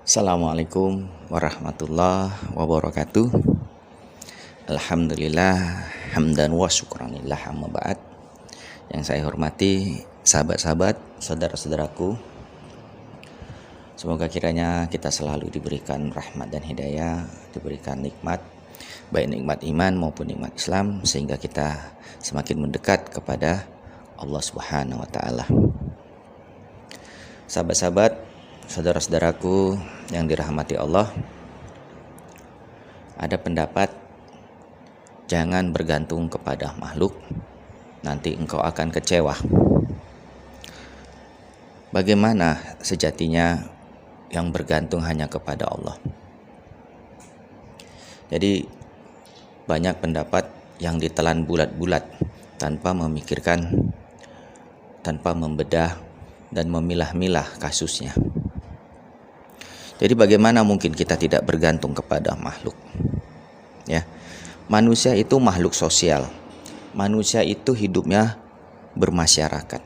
Assalamualaikum warahmatullahi wabarakatuh. Alhamdulillah hamdan wa syukranillah amma ba'd. Yang saya hormati sahabat-sahabat, saudara-saudaraku, semoga kiranya kita selalu diberikan rahmat dan hidayah, diberikan nikmat, baik nikmat iman maupun nikmat Islam, sehingga kita semakin mendekat kepada Allah Subhanahu wa taala. Sahabat-sahabat, saudara-saudaraku yang dirahmati Allah, ada pendapat jangan bergantung kepada makhluk, nanti engkau akan kecewa. Bagaimana sejatinya yang bergantung hanya kepada Allah? Jadi banyak pendapat yang ditelan bulat-bulat tanpa memikirkan, tanpa membedah dan memilah-milah kasusnya. Jadi bagaimana mungkin kita tidak bergantung kepada makhluk? Ya, manusia itu makhluk sosial. Manusia itu hidupnya bermasyarakat.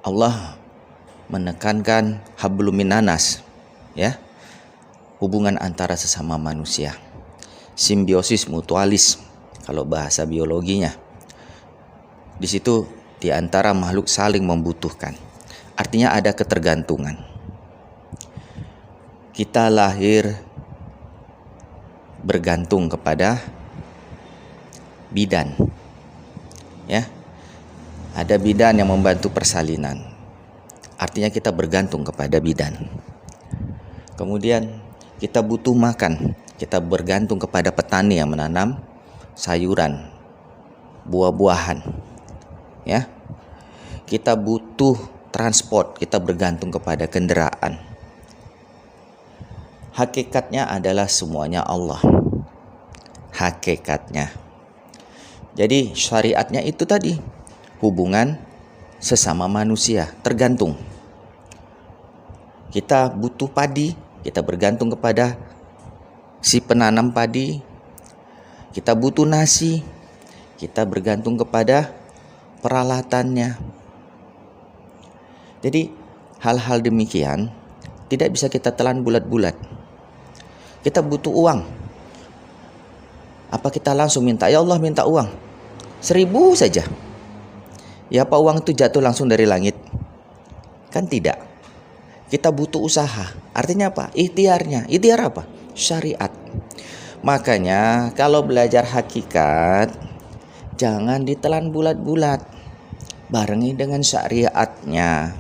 Allah menekankan hablum minanas, ya, hubungan antara sesama manusia. Simbiosis mutualis kalau bahasa biologinya. Di situ di antara makhluk saling membutuhkan. Artinya ada ketergantungan. Kita lahir bergantung kepada bidan. Ya. Ada bidan yang membantu persalinan. Artinya kita bergantung kepada bidan. Kemudian kita butuh makan. Kita bergantung kepada petani yang menanam sayuran, buah-buahan. Ya. Kita butuh transport, kita bergantung kepada kendaraan. Hakikatnya adalah semuanya Allah. Hakikatnya. Jadi syariatnya itu tadi, hubungan sesama manusia, tergantung. Kita butuh padi, kita bergantung kepada si penanam padi. Kita butuh nasi, kita bergantung kepada peralatannya. Jadi hal-hal demikian tidak bisa kita telan bulat-bulat. Kita butuh uang. Apa kita langsung minta, ya Allah minta uang 1.000 saja? Ya apa uang itu jatuh langsung dari langit? Kan tidak. Kita butuh usaha. Artinya apa? Ikhtiarnya. Ikhtiar apa? Syariat. Makanya kalau belajar hakikat, jangan ditelan bulat-bulat, barengi dengan syariatnya.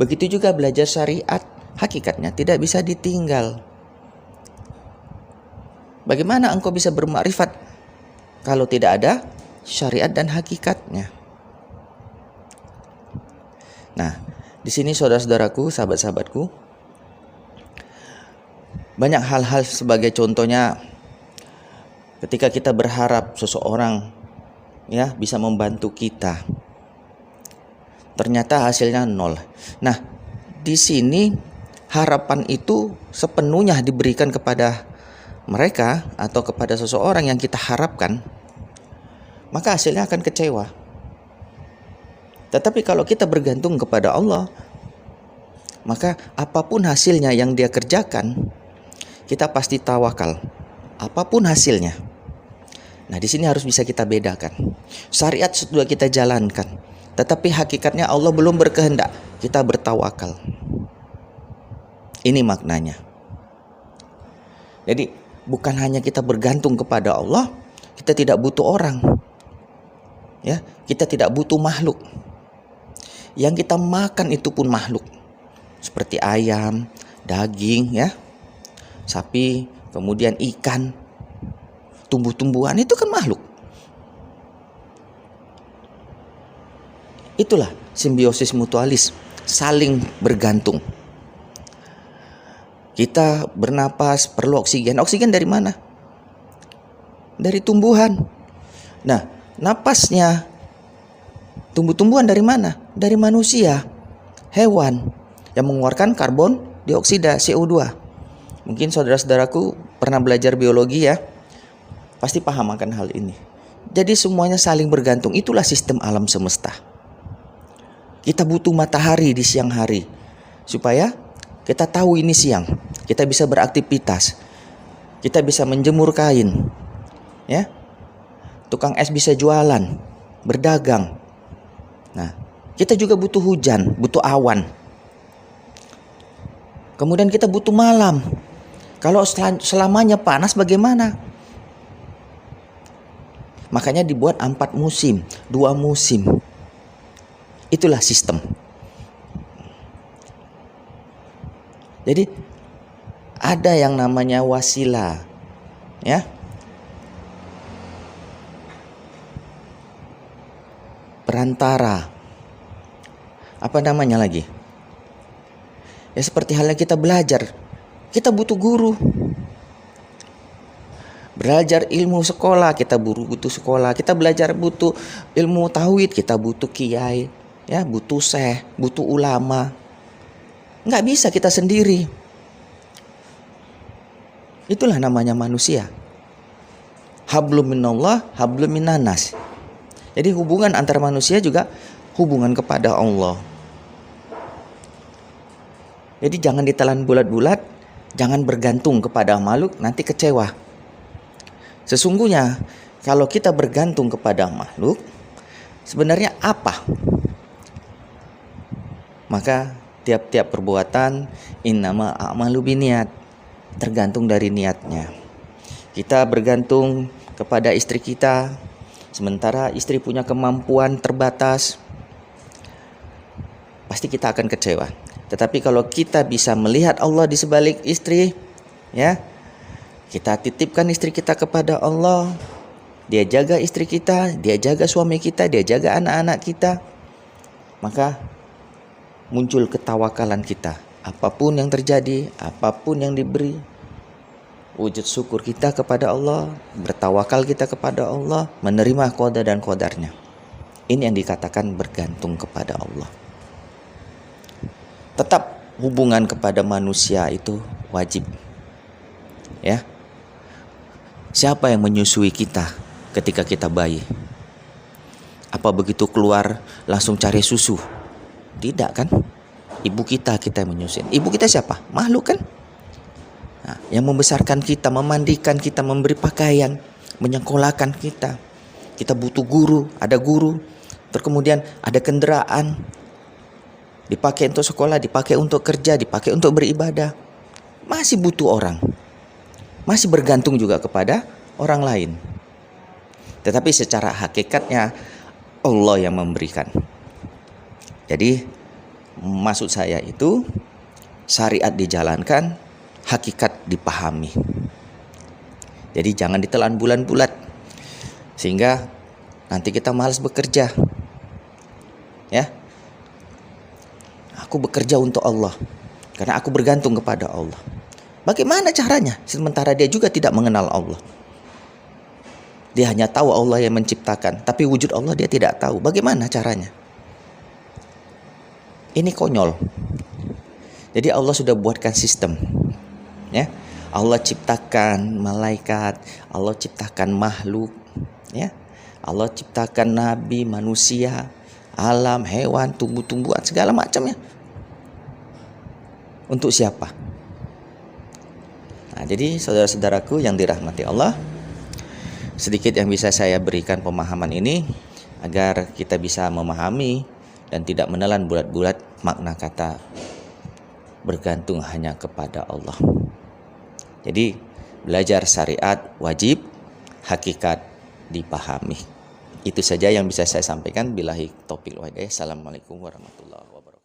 Begitu juga belajar syariat, hakikatnya tidak bisa ditinggal. Bagaimana engkau bisa bermakrifat kalau tidak ada syariat dan hakikatnya? Nah, di sini saudara-saudaraku, sahabat-sahabatku, banyak hal-hal sebagai contohnya ketika kita berharap seseorang ya bisa membantu kita, ternyata hasilnya nol. Nah, di sini harapan itu sepenuhnya diberikan kepada mereka atau kepada seseorang yang kita harapkan, maka hasilnya akan kecewa. Tetapi kalau kita bergantung kepada Allah, maka apapun hasilnya yang Dia kerjakan, kita pasti tawakal. Apapun hasilnya. Nah, di sini harus bisa kita bedakan. Syariat sudah kita jalankan, tetapi hakikatnya Allah belum berkehendak, kita bertawakal. Ini maknanya. Jadi bukan hanya kita bergantung kepada Allah, kita tidak butuh orang. Ya, kita tidak butuh makhluk. Yang kita makan itu pun makhluk. Seperti ayam, daging, ya. Sapi, kemudian ikan, tumbuh-tumbuhan itu kan makhluk. Itulah simbiosis mutualis, saling bergantung. Kita bernapas perlu oksigen. Oksigen dari mana? Dari tumbuhan. Nah, napasnya tumbuh-tumbuhan dari mana? Dari manusia, hewan yang mengeluarkan karbon dioksida, CO2. Mungkin saudara-saudaraku pernah belajar biologi ya, pasti paham akan hal ini. Jadi semuanya saling bergantung. Itulah sistem alam semesta. Kita butuh matahari di siang hari supaya Kita tahu ini siang, kita bisa beraktivitas, kita bisa menjemur kain, ya. Tukang es bisa jualan, berdagang. Nah, kita juga butuh hujan, butuh awan. Kemudian kita butuh malam. Kalau selamanya panas bagaimana? Makanya dibuat 4 musim, 2 musim. Itulah sistem. Jadi ada yang namanya wasilah, ya. Perantara. Apa namanya lagi? Ya seperti halnya kita belajar. Kita butuh guru. Belajar ilmu sekolah, kita butuh sekolah. Kita belajar butuh ilmu tauhid, kita butuh kiai, ya, butuh syekh, butuh ulama. Nggak bisa kita sendiri. Itulah namanya manusia. Hablum minallah, hablum minannas. Jadi hubungan antar manusia juga hubungan kepada Allah. Jadi jangan ditelan bulat-bulat, jangan bergantung kepada makhluk, nanti kecewa. Sesungguhnya kalau kita bergantung kepada makhluk, sebenarnya apa? Maka tiap-tiap perbuatan innama a'malu biniat, tergantung dari niatnya. Kita bergantung kepada istri kita, sementara istri punya kemampuan terbatas, pasti kita akan kecewa. Tetapi kalau kita bisa melihat Allah di sebalik istri, ya, kita titipkan istri kita kepada Allah, dia jaga istri kita, dia jaga suami kita, dia jaga anak-anak kita, maka muncul ketawakalan kita. Apapun yang terjadi, apapun yang diberi, wujud syukur kita kepada Allah, bertawakal kita kepada Allah, menerima qada dan qadarnya. Ini yang dikatakan bergantung kepada Allah. Tetap hubungan kepada manusia itu wajib, ya. Siapa yang menyusui kita ketika kita bayi? Apa begitu keluar langsung cari susu? Tidak kan? Ibu kita yang menyusui. Ibu kita siapa? Makhluk kan? Nah, yang membesarkan kita, memandikan kita, memberi pakaian, menyekolahkan kita. Kita butuh guru, ada guru. Terus kemudian ada kendaraan, dipakai untuk sekolah, dipakai untuk kerja, dipakai untuk beribadah. Masih butuh orang. Masih bergantung juga kepada orang lain. Tetapi secara hakikatnya Allah yang memberikan. Jadi maksud saya itu syariat dijalankan, hakikat dipahami. Jadi jangan ditelan bulat-bulat sehingga nanti kita malas bekerja. Ya. Aku bekerja untuk Allah karena aku bergantung kepada Allah. Bagaimana caranya? Sementara dia juga tidak mengenal Allah. Dia hanya tahu Allah yang menciptakan, tapi wujud Allah dia tidak tahu. Bagaimana caranya? Ini konyol. Jadi Allah sudah buatkan sistem. Ya. Allah ciptakan malaikat, Allah ciptakan makhluk, ya. Allah ciptakan nabi, manusia, alam, hewan, tumbuh-tumbuhan, segala macamnya. Untuk siapa? Nah, jadi saudara-saudaraku yang dirahmati Allah, sedikit yang bisa saya berikan pemahaman ini agar kita bisa memahami dan tidak menelan bulat-bulat makna kata bergantung hanya kepada Allah. Jadi belajar syariat wajib, hakikat dipahami. Itu saja yang bisa saya sampaikan. Billahi taufiq wal hidayah. Assalamualaikum warahmatullahi wabarakatuh.